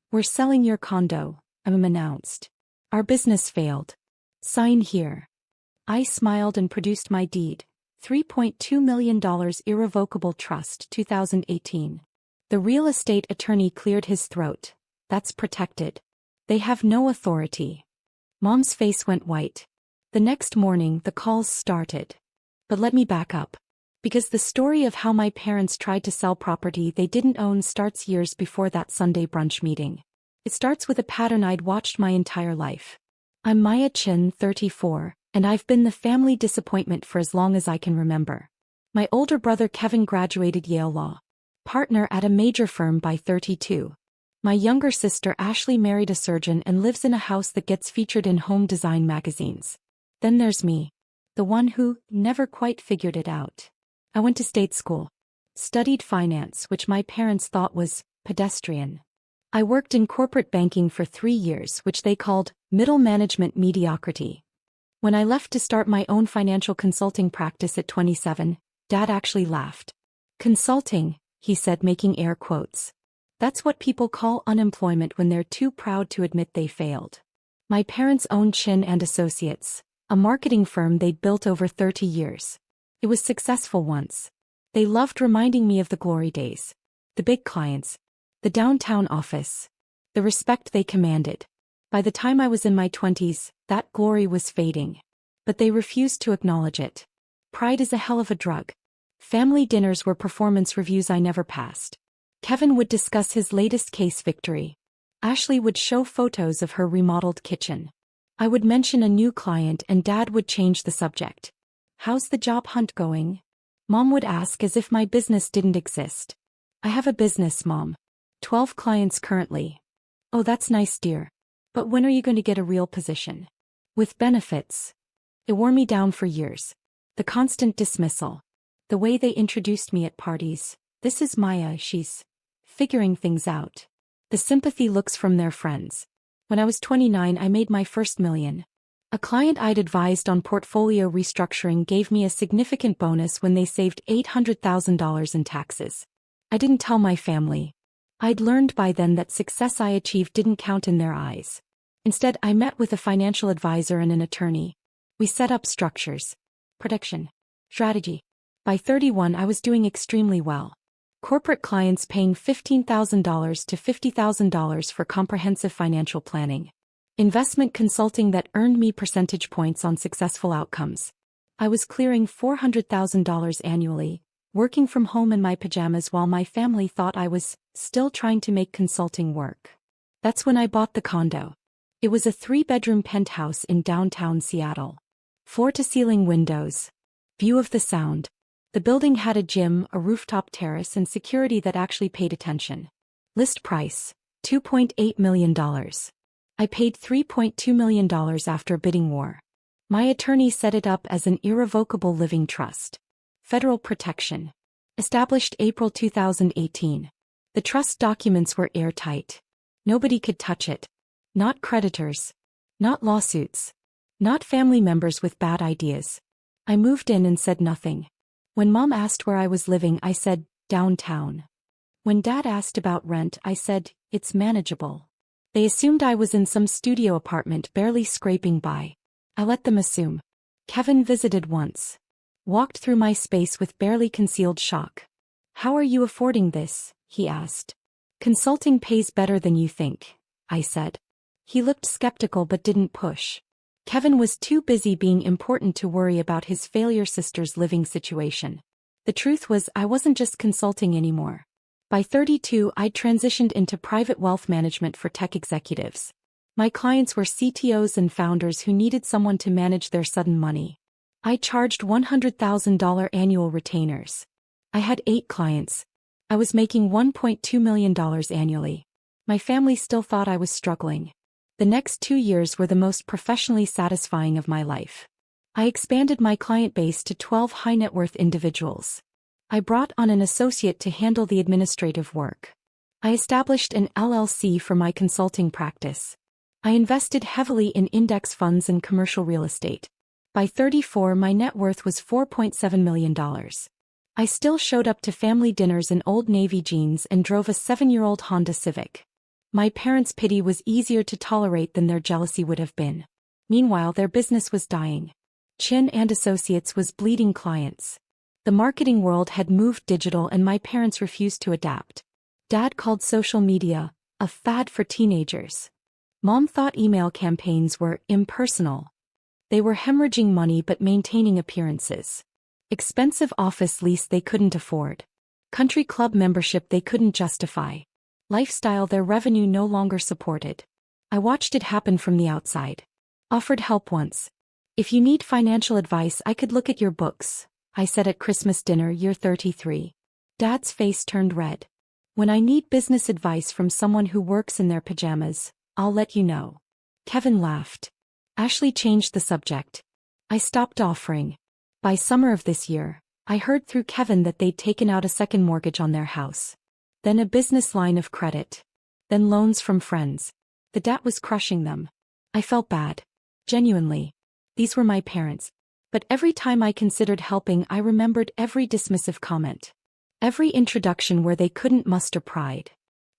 We're selling your condo, announced. Our business failed. Sign here. I smiled and produced my deed. $3.2 million irrevocable trust 2018. The real estate attorney cleared his throat. That's protected. They have no authority. Mom's face went white. The next morning the calls started. But let me back up. Because the story of how my parents tried to sell property they didn't own starts years before that Sunday brunch meeting. It starts with a pattern I'd watched my entire life. I'm Maya Chin, 34, and I've been the family disappointment for as long as I can remember. My older brother Kevin graduated Yale Law. Partner at a major firm by 32. My younger sister Ashley married a surgeon and lives in a house that gets featured in home design magazines. Then there's me. The one who never quite figured it out. I went to state school. Studied finance, which my parents thought was pedestrian. I worked in corporate banking for 3 years, which they called middle management mediocrity. When I left to start my own financial consulting practice at 27, Dad actually laughed. Consulting, he said, making air quotes. That's what people call unemployment when they're too proud to admit they failed. My parents owned Chin and Associates, a marketing firm they'd built over 30 years. It was successful once. They loved reminding me of the glory days. The big clients. The downtown office. The respect they commanded. By the time I was in my 20s, that glory was fading. But they refused to acknowledge it. Pride is a hell of a drug. Family dinners were performance reviews I never passed. Kevin would discuss his latest case victory. Ashley would show photos of her remodeled kitchen. I would mention a new client and Dad would change the subject. How's the job hunt going? Mom would ask as if my business didn't exist. I have a business, Mom. 12 clients currently. Oh, that's nice, dear. But when are you going to get a real position? With benefits. It wore me down for years. The constant dismissal. The way they introduced me at parties. This is Maya, she's figuring things out. The sympathy looks from their friends. When I was 29, I made my first million. A client I'd advised on portfolio restructuring gave me a significant bonus when they saved $800,000 in taxes. I didn't tell my family. I'd learned by then that success I achieved didn't count in their eyes. Instead, I met with a financial advisor and an attorney. We set up structures. Protection. Strategy. By 31, I was doing extremely well. Corporate clients paying $15,000 to $50,000 for comprehensive financial planning. Investment consulting that earned me percentage points on successful outcomes. I was clearing $400,000 annually, working from home in my pajamas while my family thought I was still trying to make consulting work. That's when I bought the condo. It was a 3-bedroom penthouse in downtown Seattle. Floor-to-ceiling windows. View of the Sound. The building had a gym, a rooftop terrace, and security that actually paid attention. List price, $2.8 million. I paid $3.2 million after a bidding war. My attorney set it up as an irrevocable living trust. Federal protection. Established April 2018. The trust documents were airtight. Nobody could touch it. Not creditors. Not lawsuits. Not family members with bad ideas. I moved in and said nothing. When Mom asked where I was living, I said, downtown. When Dad asked about rent, I said, it's manageable. They assumed I was in some studio apartment barely scraping by. I let them assume. Kevin visited once. Walked through my space with barely concealed shock. How are you affording this? He asked. Consulting pays better than you think, I said. He looked skeptical but didn't push. Kevin was too busy being important to worry about his failure sister's living situation. The truth was, I wasn't just consulting anymore. By 32, I'd transitioned into private wealth management for tech executives. My clients were CTOs and founders who needed someone to manage their sudden money. I charged $100,000 annual retainers. I had 8 clients. I was making $1.2 million annually. My family still thought I was struggling. The next 2 years were the most professionally satisfying of my life. I expanded my client base to 12 high-net-worth individuals. I brought on an associate to handle the administrative work. I established an LLC for my consulting practice. I invested heavily in index funds and commercial real estate. By 34, my net worth was $4.7 million. I still showed up to family dinners in Old Navy jeans and drove a 7-year-old Honda Civic. My parents' pity was easier to tolerate than their jealousy would have been. Meanwhile, their business was dying. Chin and Associates was bleeding clients. The marketing world had moved digital and my parents refused to adapt. Dad called social media a fad for teenagers. Mom thought email campaigns were impersonal. They were hemorrhaging money but maintaining appearances. Expensive office lease they couldn't afford. Country club membership they couldn't justify. Lifestyle their revenue no longer supported. I watched it happen from the outside. Offered help once. If you need financial advice, I could look at your books, I said at Christmas dinner year 33. Dad's face turned red. When I need business advice from someone who works in their pajamas, I'll let you know. Kevin laughed. Ashley changed the subject. I stopped offering. By summer of this year, I heard through Kevin that they'd taken out a second mortgage on their house. Then a business line of credit. Then loans from friends. The debt was crushing them. I felt bad. Genuinely. These were my parents. But every time I considered helping, I remembered every dismissive comment. Every introduction where they couldn't muster pride.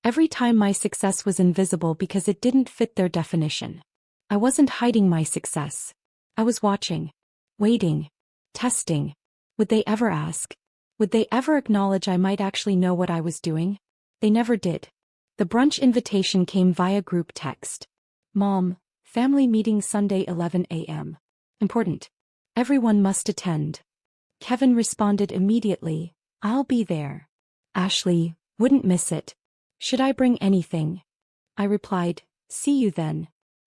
Every time my success was invisible because it didn't fit their definition. I wasn't hiding my success. I was watching. Waiting. Testing. Would they ever ask? Would they ever acknowledge I might actually know what I was doing? They never did. The brunch invitation came via group text. Mom, family meeting Sunday 11 a.m. Important. Everyone must attend. Kevin responded immediately, I'll be there. Ashley, wouldn't miss it. Should I bring anything? I replied, see you then.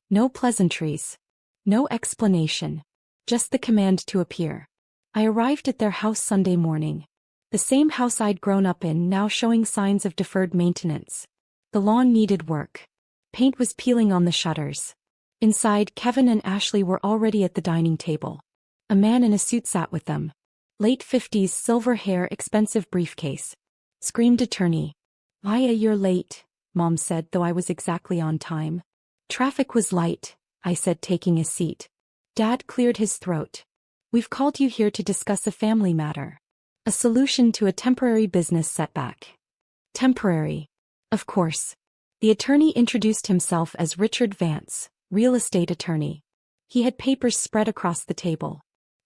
No pleasantries. No explanation. Just the command to appear. I arrived at their house Sunday morning. The same house I'd grown up in, now showing signs of deferred maintenance. The lawn needed work. Paint was peeling on the shutters. Inside, Kevin and Ashley were already at the dining table. A man in a suit sat with them. Late 50s, silver hair, expensive briefcase. Screamed attorney. Maya, you're late, Mom said, though I was exactly on time. Traffic was light, I said, taking a seat. Dad cleared his throat. We've called you here to discuss a family matter. A solution to a temporary business setback. Temporary. Of course. The attorney introduced himself as Richard Vance, real estate attorney. He had papers spread across the table.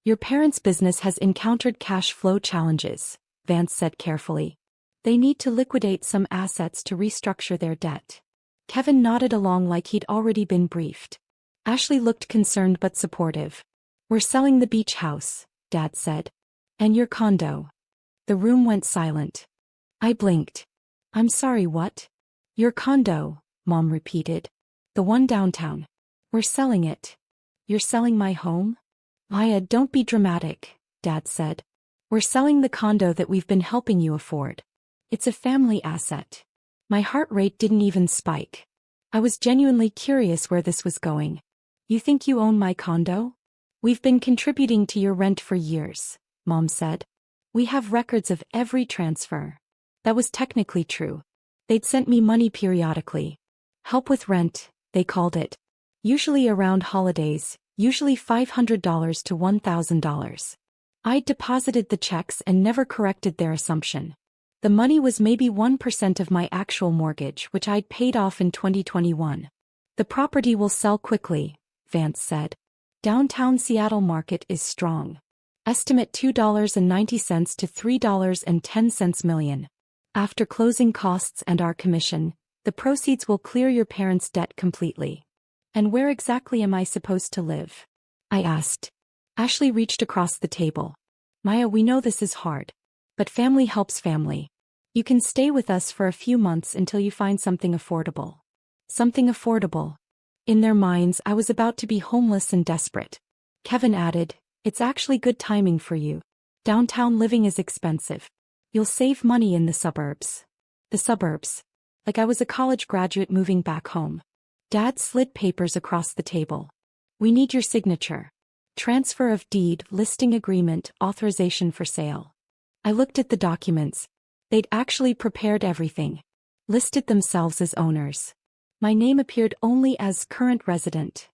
Your parents' business has encountered cash flow challenges, Vance said carefully. They need to liquidate some assets to restructure their debt. Kevin nodded along like he'd already been briefed. Ashley looked concerned but supportive. We're selling the beach house, Dad said. And your condo. The room went silent. I blinked. I'm sorry, what? Your condo, Mom repeated. The one downtown. We're selling it. You're selling my home? Maya, don't be dramatic, Dad said. We're selling the condo that we've been helping you afford. It's a family asset. My heart rate didn't even spike. I was genuinely curious where this was going. You think you own my condo? We've been contributing to your rent for years, Mom said. We have records of every transfer. That was technically true. They'd sent me money periodically. Help with rent, they called it. Usually around holidays, usually $500 to $1,000. I'd deposited the checks and never corrected their assumption. The money was maybe 1% of my actual mortgage, which I'd paid off in 2021. The property will sell quickly, Vance said. Downtown Seattle market is strong. Estimate $2.90 to $3.10 million. After closing costs and our commission, the proceeds will clear your parents' debt completely. And where exactly am I supposed to live? I asked. Ashley reached across the table. Maya, we know this is hard. But family helps family. You can stay with us for a few months until you find something affordable. Something affordable. In their minds, I was about to be homeless and desperate. Kevin added, it's actually good timing for you. Downtown living is expensive. You'll save money in the suburbs. The suburbs. Like I was a college graduate moving back home. Dad slid papers across the table. We need your signature. Transfer of deed, listing agreement, authorization for sale. I looked at the documents. They'd actually prepared everything. Listed themselves as owners. My name appeared only as current resident.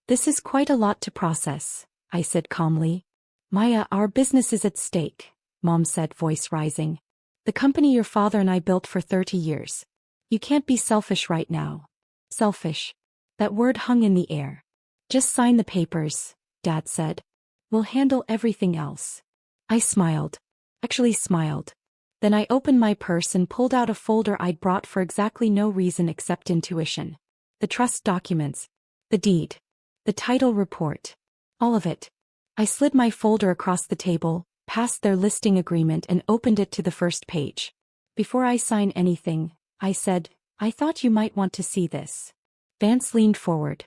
This is quite a lot to process, I said calmly. Maya, our business is at stake, Mom said, voice rising. The company your father and I built for 30 years. You can't be selfish right now. Selfish. That word hung in the air. Just sign the papers, Dad said. We'll handle everything else. I smiled. Actually smiled. Then I opened my purse and pulled out a folder I'd brought for exactly no reason except intuition. The trust documents. The deed. The title report. All of it. I slid my folder across the table, passed their listing agreement and opened it to the first page. Before I sign anything, I said, I thought you might want to see this. Vance leaned forward.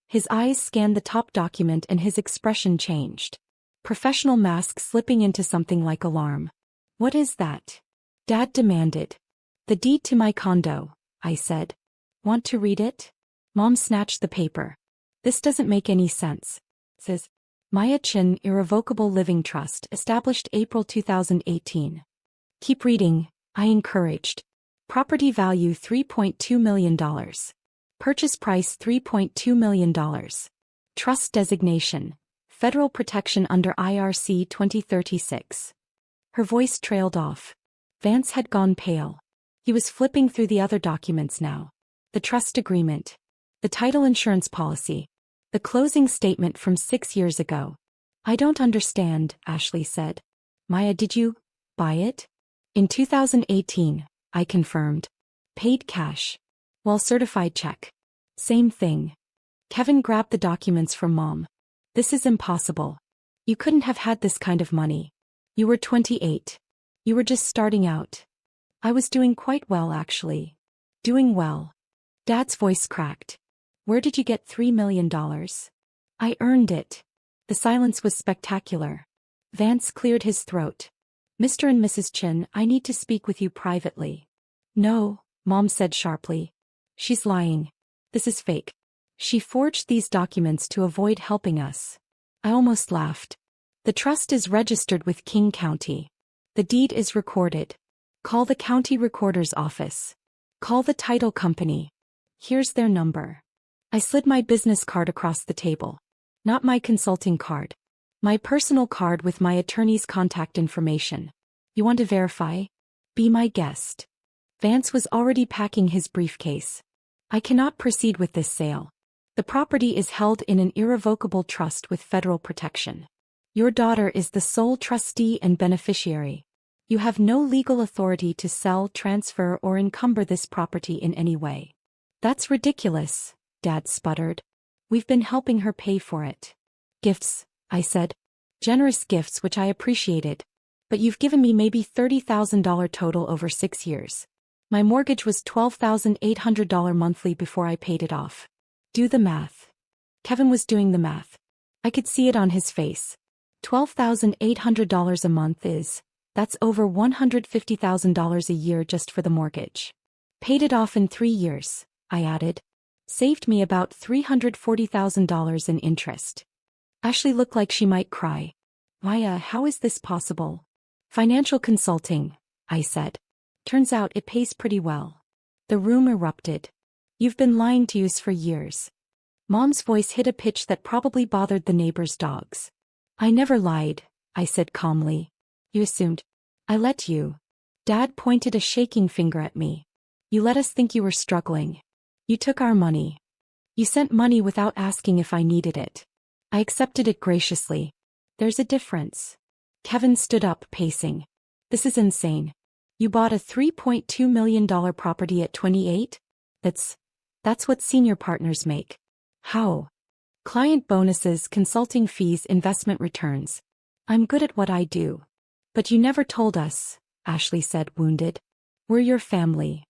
His eyes scanned the top document and his expression changed. Professional mask slipping into something like alarm. What is that? Dad demanded. The deed to my condo, I said. Want to read it? Mom snatched the paper. This doesn't make any sense. Says, Maya Chin Irrevocable Living Trust, established April 2018. Keep reading, I encouraged. Property value $3.2 million. Purchase price $3.2 million. Trust designation, Federal Protection under IRC 2036. Her voice trailed off. Vance had gone pale. He was flipping through the other documents now. The trust agreement. The title insurance policy. The closing statement from 6 years ago. I don't understand, Ashley said. Maya, did you buy it? In 2018, I confirmed. Paid cash. Well, certified check. Same thing. Kevin grabbed the documents from Mom. This is impossible. You couldn't have had this kind of money. You were 28. You were just starting out. I was doing quite well, actually. Doing well. Dad's voice cracked. Where did you get $3 million? I earned it. The silence was spectacular. Vance cleared his throat. Mr. and Mrs. Chin, I need to speak with you privately. No, Mom said sharply. She's lying. This is fake. She forged these documents to avoid helping us. I almost laughed. The trust is registered with King County. The deed is recorded. Call the county recorder's office. Call the title company. Here's their number. I slid my business card across the table. Not my consulting card. My personal card with my attorney's contact information. You want to verify? Be my guest. Vance was already packing his briefcase. I cannot proceed with this sale. The property is held in an irrevocable trust with federal protection. Your daughter is the sole trustee and beneficiary. You have no legal authority to sell, transfer, or encumber this property in any way. That's ridiculous, Dad sputtered. We've been helping her pay for it. Gifts, I said. Generous gifts which I appreciated. But you've given me maybe $30,000 total over 6 years. My mortgage was $12,800 monthly before I paid it off. Do the math. Kevin was doing the math. I could see it on his face. $12,800 a month that's over $150,000 a year just for the mortgage. Paid it off in 3 years, I added. Saved me about $340,000 in interest. Ashley looked like she might cry. Maya, how is this possible? Financial consulting, I said. Turns out it pays pretty well. The room erupted. You've been lying to us for years. Mom's voice hit a pitch that probably bothered the neighbor's dogs. I never lied, I said calmly. You assumed. I let you. Dad pointed a shaking finger at me. You let us think you were struggling. You took our money. You sent money without asking if I needed it. I accepted it graciously. There's a difference. Kevin stood up, pacing. This is insane. You bought a $3.2 million property at 28? That's what senior partners make. How? Client bonuses, consulting fees, investment returns. I'm good at what I do. But you never told us, Ashley said, wounded. We're your family.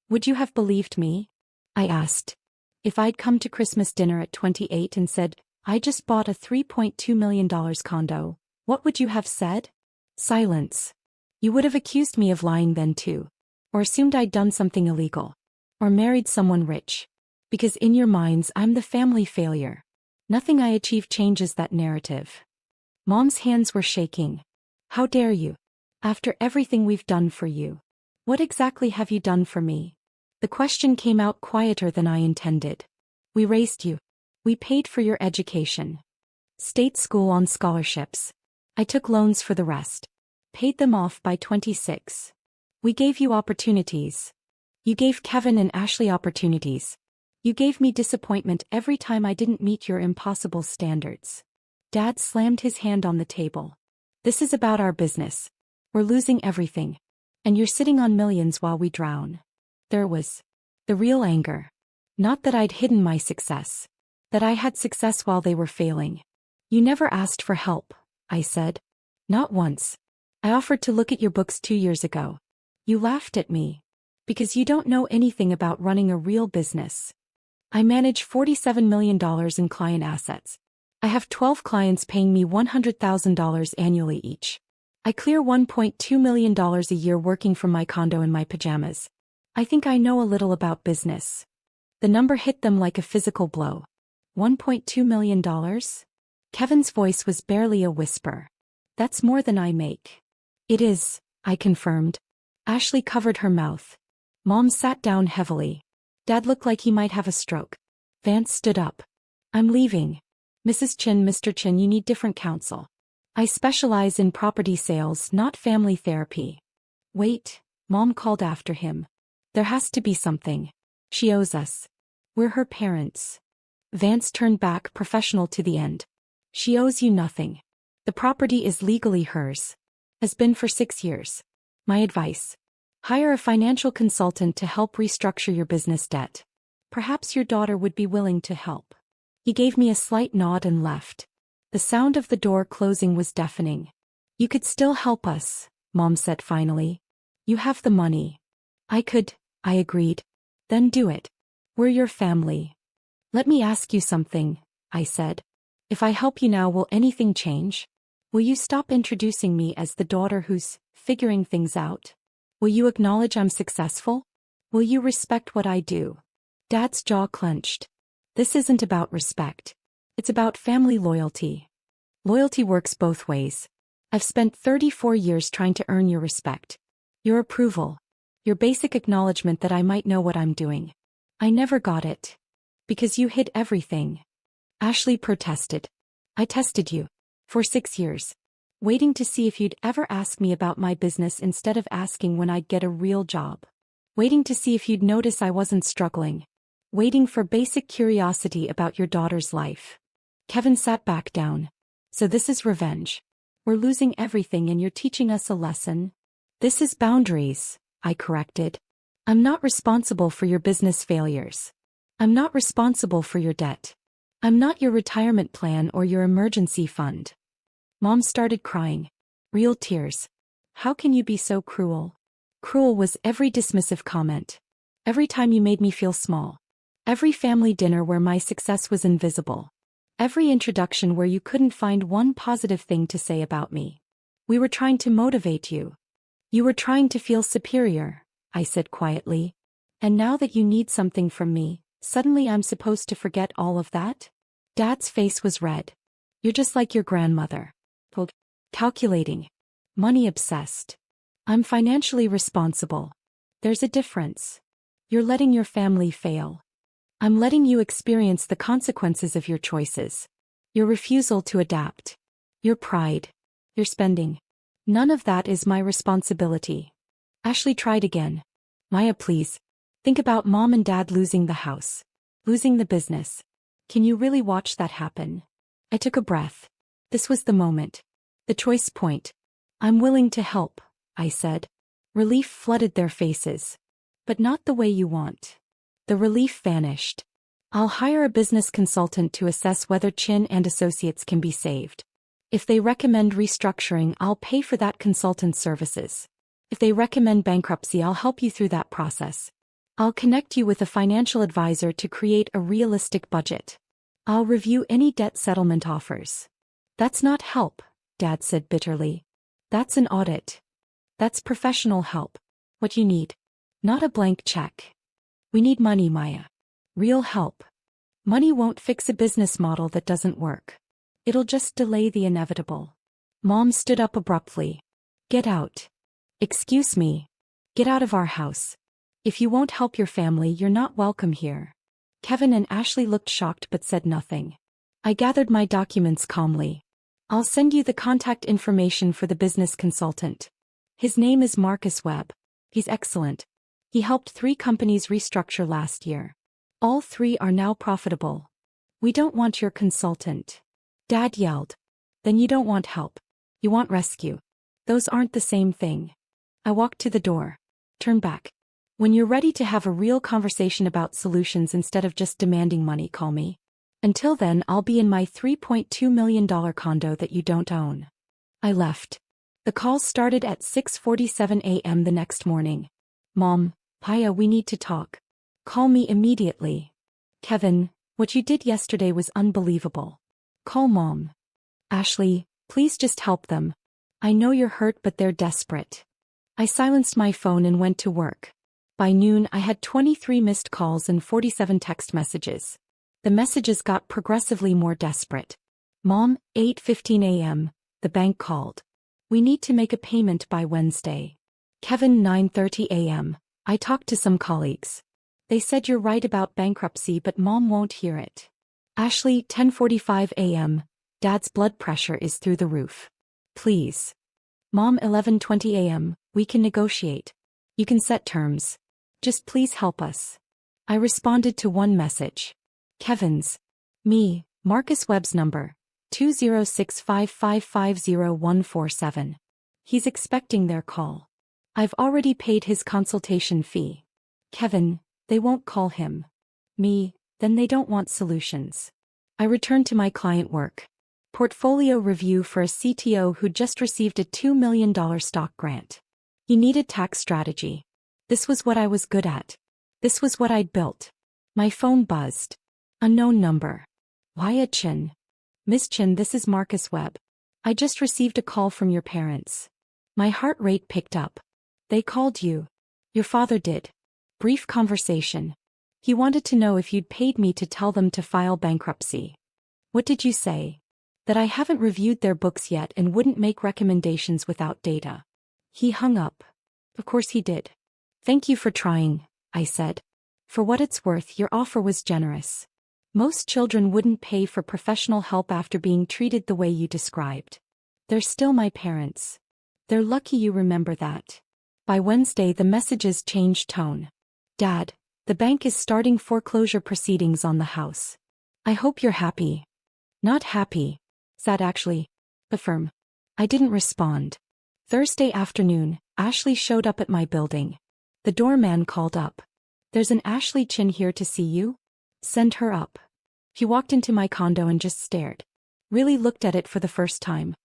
Would you have believed me? I asked. If I'd come to Christmas dinner at 28 and said, I just bought a $3.2 million condo, what would you have said? Silence. You would have accused me of lying then too. Or assumed I'd done something illegal. Or married someone rich. Because in your minds I'm the family failure. Nothing I achieve changes that narrative. Mom's hands were shaking. How dare you? After everything we've done for you. What exactly have you done for me? The question came out quieter than I intended. We raised you. We paid for your education. State school on scholarships. I took loans for the rest. Paid them off by 26. We gave you opportunities. You gave Kevin and Ashley opportunities. You gave me disappointment every time I didn't meet your impossible standards. Dad slammed his hand on the table. This is about our business. We're losing everything. And you're sitting on millions while we drown. There was the real anger. Not that I'd hidden my success. That I had success while they were failing. You never asked for help, I said. Not once. I offered to look at your books 2 years ago. You laughed at me. Because you don't know anything about running a real business. I manage $47 million in client assets. I have 12 clients paying me $100,000 annually each. I clear $1.2 million a year working from my condo in my pajamas. I think I know a little about business. The number hit them like a physical blow. $1.2 million? Kevin's voice was barely a whisper. That's more than I make. It is, I confirmed. Ashley covered her mouth. Mom sat down heavily. Dad looked like he might have a stroke. Vance stood up. I'm leaving. Mrs. Chin, Mr. Chin, you need different counsel. I specialize in property sales, not family therapy. Wait, Mom called after him. There has to be something. She owes us. We're her parents. Vance turned back, professional to the end. She owes you nothing. The property is legally hers. Has been for 6 years. My advice. Hire a financial consultant to help restructure your business debt. Perhaps your daughter would be willing to help. He gave me a slight nod and left. The sound of the door closing was deafening. You could still help us, Mom said finally. You have the money. I agreed. Then do it. We're your family. Let me ask you something, I said. If I help you now, will anything change? Will you stop introducing me as the daughter who's figuring things out? Will you acknowledge I'm successful? Will you respect what I do? Dad's jaw clenched. This isn't about respect. It's about family loyalty. Loyalty works both ways. I've spent 34 years trying to earn your respect. Your approval. Your basic acknowledgement that I might know what I'm doing. I never got it. Because you hid everything. Ashley protested. I tested you. For 6 years. Waiting to see if you'd ever ask me about my business instead of asking when I'd get a real job. Waiting to see if you'd notice I wasn't struggling. Waiting for basic curiosity about your daughter's life. Kevin sat back down. So this is revenge. We're losing everything and you're teaching us a lesson. This is boundaries, I corrected. I'm not responsible for your business failures. I'm not responsible for your debt. I'm not your retirement plan or your emergency fund. Mom started crying. Real tears. How can you be so cruel? Cruel was every dismissive comment. Every time you made me feel small. Every family dinner where my success was invisible. Every introduction where you couldn't find one positive thing to say about me. We were trying to motivate you. You were trying to feel superior, I said quietly. And now that you need something from me, suddenly I'm supposed to forget all of that? Dad's face was red. You're just like your grandmother. Calculating. Money obsessed. I'm financially responsible. There's a difference. You're letting your family fail. I'm letting you experience the consequences of your choices. Your refusal to adapt. Your pride. Your spending. None of that is my responsibility. Ashley tried again. Maya, please. Think about Mom and Dad losing the house. Losing the business. Can you really watch that happen? I took a breath. This was the moment. The choice point. I'm willing to help, I said. Relief flooded their faces. But not the way you want. The relief vanished. I'll hire a business consultant to assess whether Chin and Associates can be saved. If they recommend restructuring, I'll pay for that consultant's services. If they recommend bankruptcy, I'll help you through that process. I'll connect you with a financial advisor to create a realistic budget. I'll review any debt settlement offers. That's not help, Dad said bitterly. That's an audit. That's professional help. What you need. Not a blank check. We need money, Maya. Real help. Money won't fix a business model that doesn't work. It'll just delay the inevitable. Mom stood up abruptly. Get out. Excuse me. Get out of our house. If you won't help your family, you're not welcome here. Kevin and Ashley looked shocked but said nothing. I gathered my documents calmly. I'll send you the contact information for the business consultant. His name is Marcus Webb. He's excellent. He helped 3 companies restructure last year. All 3 are now profitable. We don't want your consultant. Dad yelled. Then you don't want help. You want rescue. Those aren't the same thing. I walked to the door. Turn back. When you're ready to have a real conversation about solutions instead of just demanding money, call me. Until then, I'll be in my $3.2 million condo that you don't own. I left. The call started at 6:47 a.m. the next morning. Mom, Paya, we need to talk. Call me immediately. Kevin, what you did yesterday was unbelievable. Call Mom. Ashley, please just help them. I know you're hurt, but they're desperate. I silenced my phone and went to work. By noon, I had 23 missed calls and 47 text messages. The messages got progressively more desperate. Mom, 8:15 a.m., the bank called. We need to make a payment by Wednesday. Kevin, 9:30 a.m., I talked to some colleagues. They said you're right about bankruptcy, but Mom won't hear it. Ashley, 10:45 a.m., Dad's blood pressure is through the roof. Please. Mom, 11:20 a.m., we can negotiate. You can set terms. Just please help us. I responded to one message. Kevin's. Me, Marcus Webb's number, 20655500147. He's expecting their call. I've already paid his consultation fee. Kevin, they won't call him. Me, then they don't want solutions. I returned to my client work. Portfolio review for a CTO who just received a $2 million stock grant. He needed tax strategy. This was what I was good at. This was what I'd built. My phone buzzed. Unknown number. Why Chin? Miss Chin, this is Marcus Webb. I just received a call from your parents. My heart rate picked up. They called you. Your father did. Brief conversation. He wanted to know if you'd paid me to tell them to file bankruptcy. What did you say? That I haven't reviewed their books yet and wouldn't make recommendations without data. He hung up. Of course he did. Thank you for trying, I said. For what it's worth, your offer was generous. Most children wouldn't pay for professional help after being treated the way you described. They're still my parents. They're lucky you remember that. By Wednesday, the messages changed tone. Dad, the bank is starting foreclosure proceedings on the house. I hope you're happy. Not happy. Sad actually. But firm. I didn't respond. Thursday afternoon, Ashley showed up at my building. The doorman called up. There's an Ashley Chin here to see you. Send her up. He walked into my condo and just stared. Really looked at it for the first time.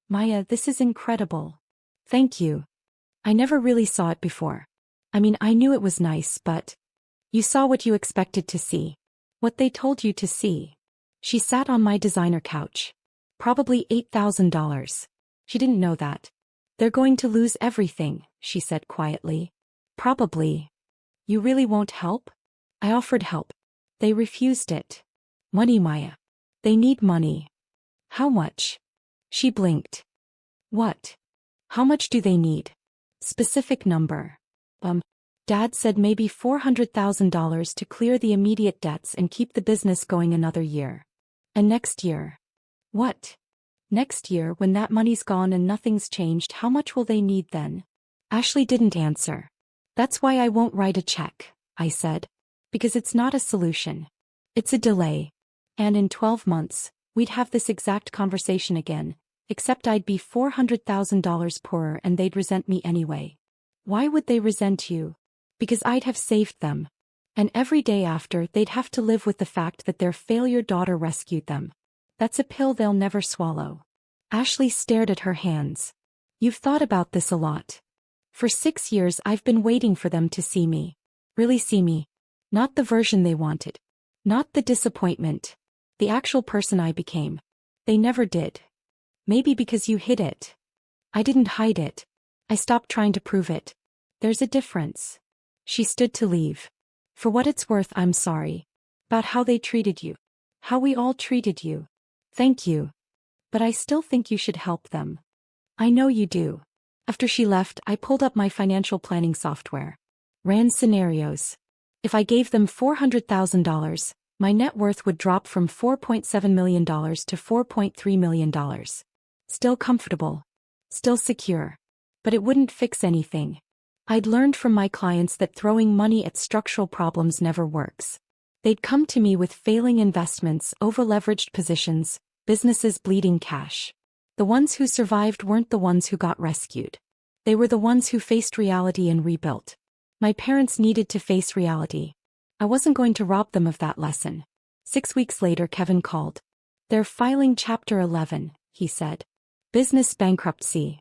Maya, this is incredible. Thank you. I never really saw it before. I mean, I knew it was nice, but you saw what you expected to see. What they told you to see. She sat on my designer couch. Probably $8,000. She didn't know that. They're going to lose everything, she said quietly. Probably. You really won't help? I offered help. They refused it. Money, Maya. They need money. How much? She blinked. What? How much do they need? Specific number. Dad said maybe $400,000 to clear the immediate debts and keep the business going another year. And next year. What? Next year, when that money's gone and nothing's changed, how much will they need then? Ashley didn't answer. That's why I won't write a check, I said. Because it's not a solution. It's a delay. And in 12 months, we'd have this exact conversation again, except I'd be $400,000 poorer and they'd resent me anyway. Why would they resent you? Because I'd have saved them. And every day after, they'd have to live with the fact that their failure daughter rescued them. That's a pill they'll never swallow. Ashley stared at her hands. You've thought about this a lot. For 6 years I've been waiting for them to see me. Really see me. Not the version they wanted. Not the disappointment. The actual person I became. They never did. Maybe because you hid it. I didn't hide it. I stopped trying to prove it. There's a difference. She stood to leave. For what it's worth, I'm sorry. About how they treated you. How we all treated you. Thank you. But I still think you should help them. I know you do. After she left, I pulled up my financial planning software. Ran scenarios. If I gave them $400,000, my net worth would drop from $4.7 million to $4.3 million. Still comfortable. Still secure. But it wouldn't fix anything. I'd learned from my clients that throwing money at structural problems never works. They'd come to me with failing investments, over-leveraged positions, businesses bleeding cash. The ones who survived weren't the ones who got rescued. They were the ones who faced reality and rebuilt. My parents needed to face reality. I wasn't going to rob them of that lesson. 6 weeks later, Kevin called. "They're filing Chapter 11, he said. "Business bankruptcy."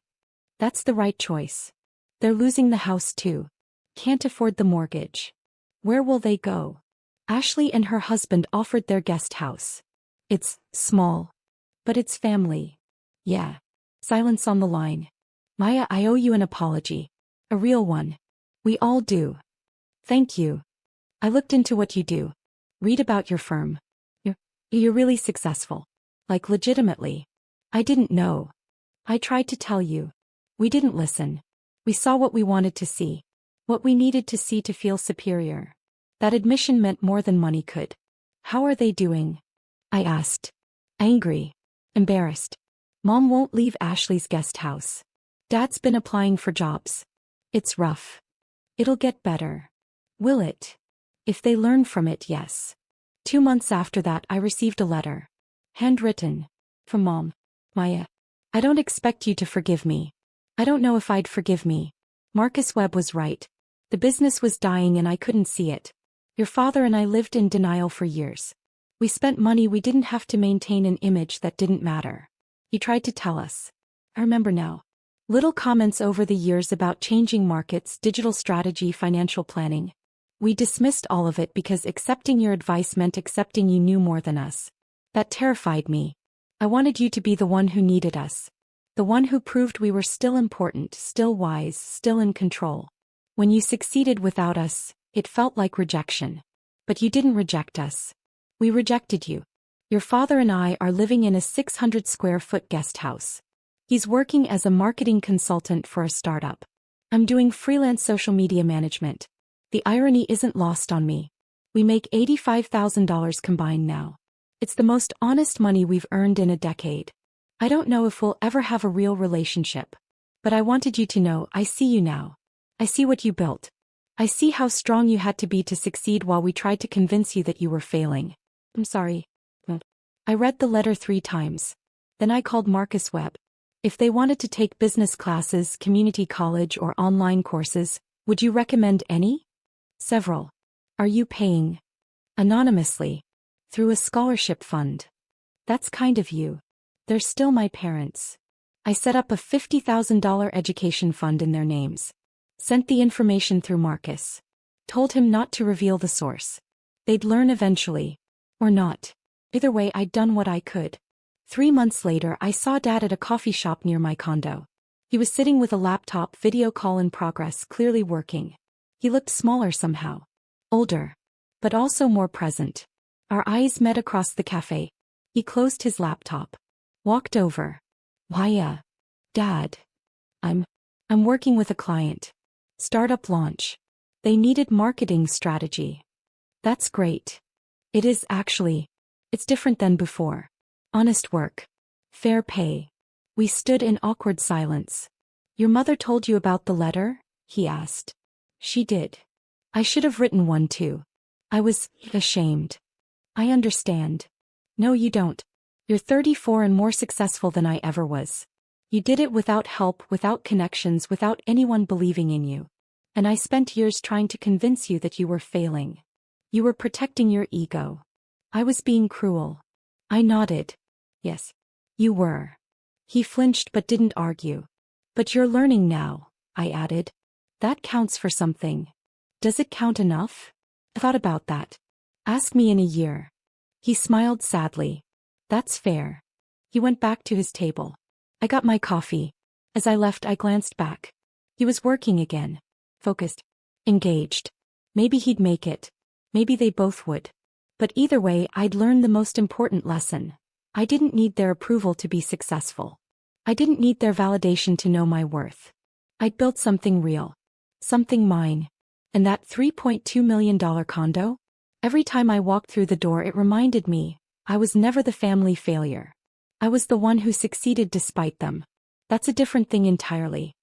"That's the right choice. They're losing the house too. Can't afford the mortgage. Where will they go?" Ashley and her husband offered their guest house. "It's small. But it's family." "Yeah." Silence on the line. "Maya, I owe you an apology. A real one. We all do." "Thank you. I looked into what you do. Read about your firm. You're really successful. Like legitimately. I didn't know. I tried to tell you. We didn't listen. We saw what we wanted to see. What we needed to see to feel superior. That admission meant more than money could." "How are they doing?" I asked. "Angry. Embarrassed. Mom won't leave Ashley's guest house. Dad's been applying for jobs. It's rough. It'll get better." "Will it?" "If they learn from it, yes." 2 months after that, I received a letter. Handwritten. From Mom. "Maya, I don't expect you to forgive me. I don't know if I'd forgive me. Marcus Webb was right. The business was dying and I couldn't see it. Your father and I lived in denial for years. We spent money we didn't have to maintain an image that didn't matter. He tried to tell us. I remember now. Little comments over the years about changing markets, digital strategy, financial planning. We dismissed all of it because accepting your advice meant accepting you knew more than us. That terrified me. I wanted you to be the one who needed us. The one who proved we were still important, still wise, still in control. When you succeeded without us, it felt like rejection. But you didn't reject us. We rejected you. Your father and I are living in a 600-square-foot guest house. He's working as a marketing consultant for a startup. I'm doing freelance social media management. The irony isn't lost on me. We make $85,000 combined now. It's the most honest money we've earned in a decade. I don't know if we'll ever have a real relationship. But I wanted you to know I see you now. I see what you built. I see how strong you had to be to succeed while we tried to convince you that you were failing. I'm sorry. I read the letter 3 times. Then I called Marcus Webb. If they wanted to take business classes, community college, or online courses, would you recommend any? Several. Are you paying? Anonymously. Through a scholarship fund. That's kind of you. They're still my parents. I set up a $50,000 education fund in their names. Sent the information through Marcus. Told him not to reveal the source. They'd learn eventually. Or not. Either way, I'd done what I could. 3 months later, I saw Dad at a coffee shop near my condo. He was sitting with a laptop, video call in progress, clearly working. He looked smaller somehow. Older. But also more present. Our eyes met across the cafe. He closed his laptop. Walked over. "Why, Dad. I'm working with a client. Startup launch. They needed marketing strategy." "That's great." "It is actually. It's different than before. Honest work. Fair pay." We stood in awkward silence. "Your mother told you about the letter?" he asked. "She did. I should have written one too. I was ashamed." "I understand." "No, you don't. You're 34 and more successful than I ever was. You did it without help, without connections, without anyone believing in you. And I spent years trying to convince you that you were failing. You were protecting your ego. I was being cruel." I nodded. "Yes. You were." He flinched but didn't argue. "But you're learning now," I added. "That counts for something. Does it count enough?" I thought about that. "Ask me in a year." He smiled sadly. "That's fair." He went back to his table. I got my coffee. As I left, I glanced back. He was working again. Focused. Engaged. Maybe he'd make it. Maybe they both would. But either way, I'd learned the most important lesson. I didn't need their approval to be successful. I didn't need their validation to know my worth. I'd built something real. Something mine. And that $3.2 million condo? Every time I walked through the door, it reminded me, I was never the family failure. I was the one who succeeded despite them. That's a different thing entirely.